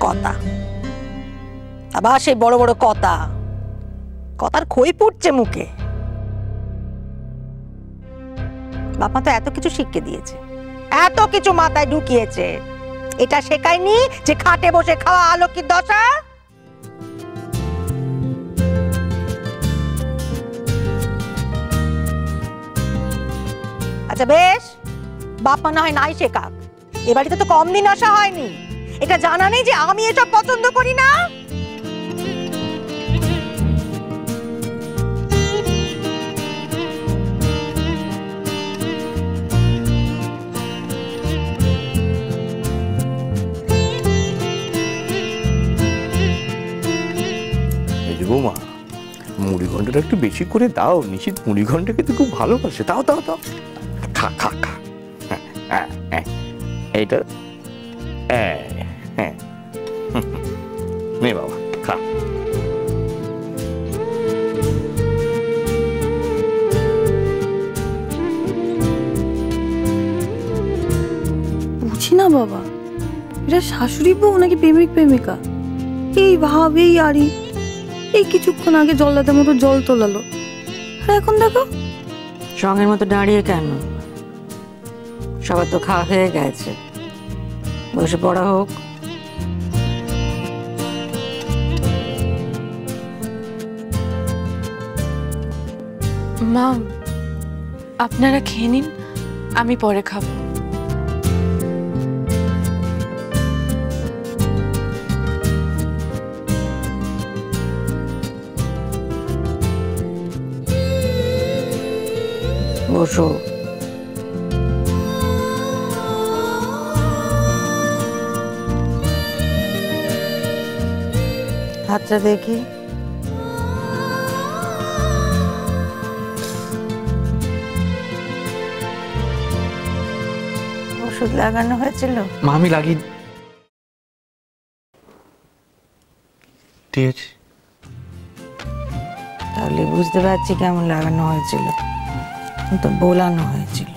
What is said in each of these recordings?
কথা, আবার সেই বড় বড় কথা, কথার খই পুড়ছে মুখে। বাবা তো এত কিছু শিখে দিয়েছে, এত কিছু মাথায় ঢুকিয়েছে, এটা শেখায়নি যে খাটে বসে খাওয়া আলোকির দশা। আচ্ছা বেশ, বাপমা না হয় নাই শেখাক, এ বাড়িতে তো কম দিন আসা হয়নি, এটা জানা নেই যে আমি এসব পছন্দ করি না। বৌমা, মুড়ি ঘন্টটা একটু বেশি করে দাও, নিশ্চিত মুড়ি ঘন্টা কিন্তু খুব ভালোবাসে। দাও দাও দাও, খা খা খা। এইটা হ্যাঁ, নে বাবা খা। বুঝি না বাবা, এটা শাশুড়ি বউ নাকি প্রেমিক প্রেমিকা? এই ভাব, এই আড়ি, এই কিছুক্ষণ আগে জল্লাদের মতো জল তোলালো, আর এখন দেখো সঙ্গের মতো দাঁড়িয়ে কেন? সবার তো খাওয়া হয়ে গেছে, বসে পড়া হোক। মা, আপনারা খেয়ে নিন, আমি পরে খাবো। বসো। হাতটা দেখি। ওষুধ লাগানো হয়েছিল? আমি লাগিয়ে দিয়েছি। তাহলে বুঝতে পারছি কেমন লাগানো হয়েছিল, তো বোলানো হয়েছিল।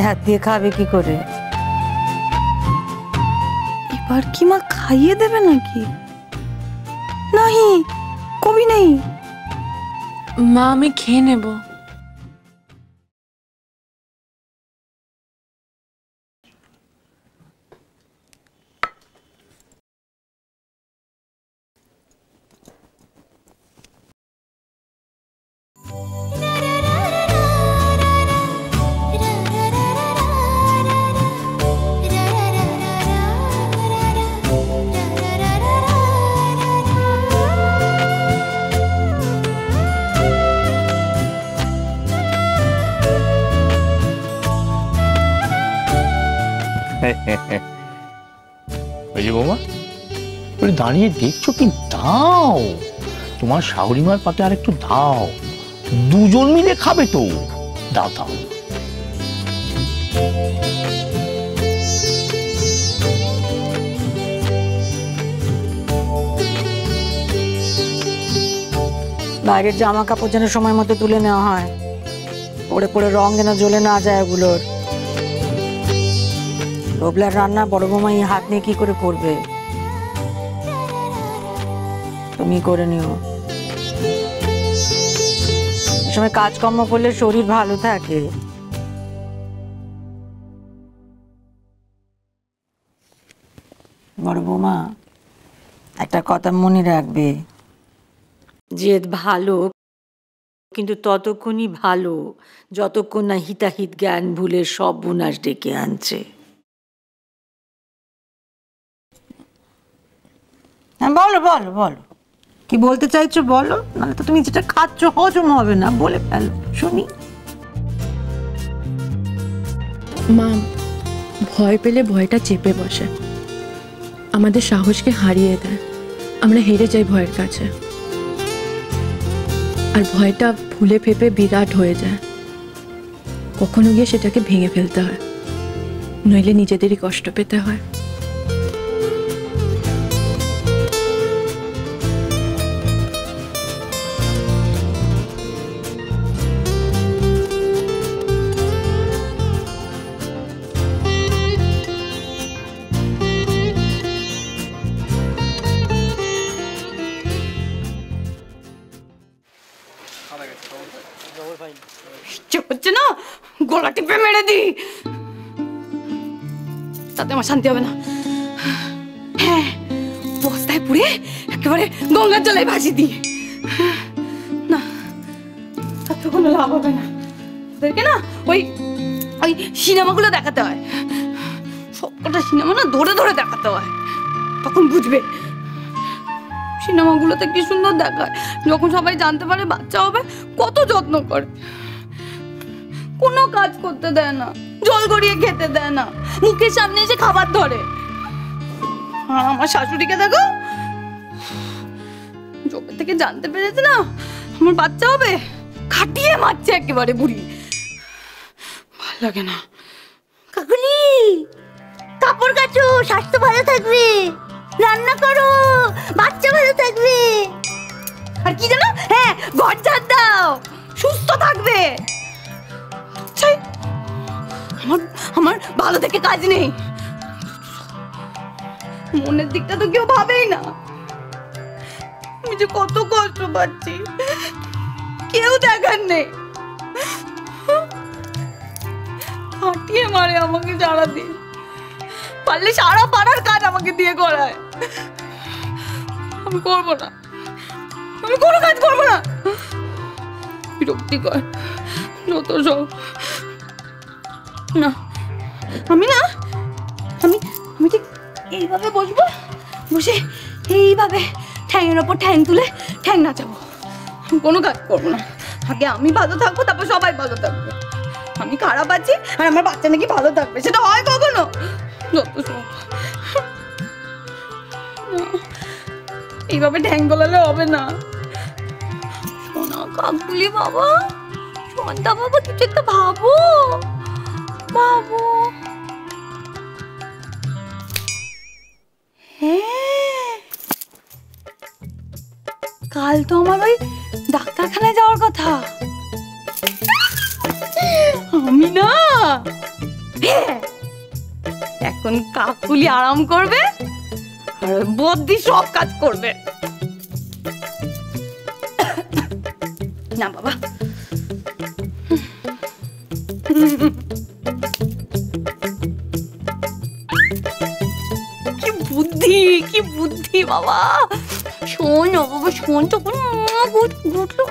হাত দিয়ে খাবে কি করে? এবার কি মা খাইয়ে দেবে নাকি? নাহি, কবি নেই। মা, আমি খেয়ে নেব। ওই যে বৌমা, দাঁড়িয়ে দেখছো কি? দাও, তোমার শাশুড়িমার পাতে আর একটু দাও, দুজন মিলে খাবে তো। দাও দাও। বাইরের জামা কাপড় যেন সময় মতো তুলে নেওয়া হয়, পরে পরে রং যেন জ্বলে না যায় ওগুলোর। রোবলার রান্না বড় বৌমা এই হাত নিয়ে কি করে করবে? তুমি করে নিও। এই সময় কাজকর্ম করলে শরীর ভালো থাকে। বড় বৌমা, একটা কথা মনে রাখবে, জেদ ভালো, কিন্তু ততক্ষণই ভালো যতক্ষণ না হিতাহিত জ্ঞান ভুলে সব বুনাস ডেকে আনছে। হ্যাঁ বলো বলো বলো, কি বলতে চাইছো বলো, নাহলে তো তুমি যেটা খাচ্ছ হজম হবে না, বলে ফেলো শুনি। মা, ভয় পেলে ভয়টা চেপে বসে, আমাদের সাহসকে হারিয়ে দেয়, আমরা হেরে যাই ভয়ের কাছে, আর ভয়টা ফুলে ফেপে বিরাট হয়ে যায়। কখনো গিয়ে সেটাকে ভেঙে ফেলতে হয়, নইলে নিজেদেরই কষ্ট পেতে হয়। এসে না গলা টিপে মেরে দি, তাতে আমার শান্তি হবে না। হ্যাঁ, বস্তায় পুড়ে একেবারে গঙ্গার জলে ভাসি দি। না, তাতে কোনো লাভ হবে না। ওদেরকে না ওই ওই সিনেমাগুলো দেখাতে হয়, সবকটা সিনেমা না ধরে ধরে দেখাতে হয়, তখন বুঝবে। সিনেমাগুলোতে কি সুন্দর দেখায়, যখন সবাই জানতে পারে বাচ্চা হবে কত যত্ন করে, কোনো কাজ করতে দেয় না, জল গড়িয়ে খেতে দেয় না, মুখের সামনে এসে খাবার ধরে। আর আমার শাশুড়িকে দেখো, যবে থেকে জানতে পেরেছে না আমার বাচ্চা হবে, খাটিয়ে মারছে একেবারে বুড়ি। ভাল লাগে না। কাকুলি, কাপড় কাচো, স্বাস্থ্য ভালো থাকবে, রান্না করো, বাচ্চা ভালো থাকবে। আর কি জানো, হ্যাঁ ঘর ঝাড় দাও, সুস্থ থাকবে। আমার আমার ভালো থেকে কাজ নেই, মনের দিকটা তো কেউ ভাবেই না। আমি যে কত কষ্ট পাচ্ছি কেউ দেখার নেই, হাঁটিয়ে মারে আমাকে সারাদিন, পারলে সারা পাড়ার কাজ আমাকে দিয়ে করায়। আমি করবো না, আমি কোনো কাজ করবো না, বিরক্তিকর যত সব। না আমি না আমি আমি ঠিক এইভাবে বসবো, বসে এইভাবে ঠ্যাংয়ের ওপর ঠ্যাং তুলে ঠ্যাং নাচাবো। আমি কোনো কাজ করবো না, আগে আমি ভালো থাকবো, তারপর সবাই ভালো থাকবে। আমি খারাপ আছি আর আমার বাচ্চা নাকি ভালো থাকবে, সেটা হয় কখনো? যত সব। এইভাবে ঠ্যাং গোলালে হবে না। সোনা কাকুলি বাবা, সন্ধ্যা বাবা, কিছু একটা ভাবো বাবু। হ্যাঁ, কাল তো আমার ওই ডাক্তারখানায় যাওয়ার কথা। আমি না, হ্যাঁ, এখন কাকুলি আরাম করবে আর বদ্দি সব কাজ করবে। না বাবা, কি বুদ্ধি, কি বুদ্ধি বাবা। শোন বাবা, শোন, তখন ঘুটলো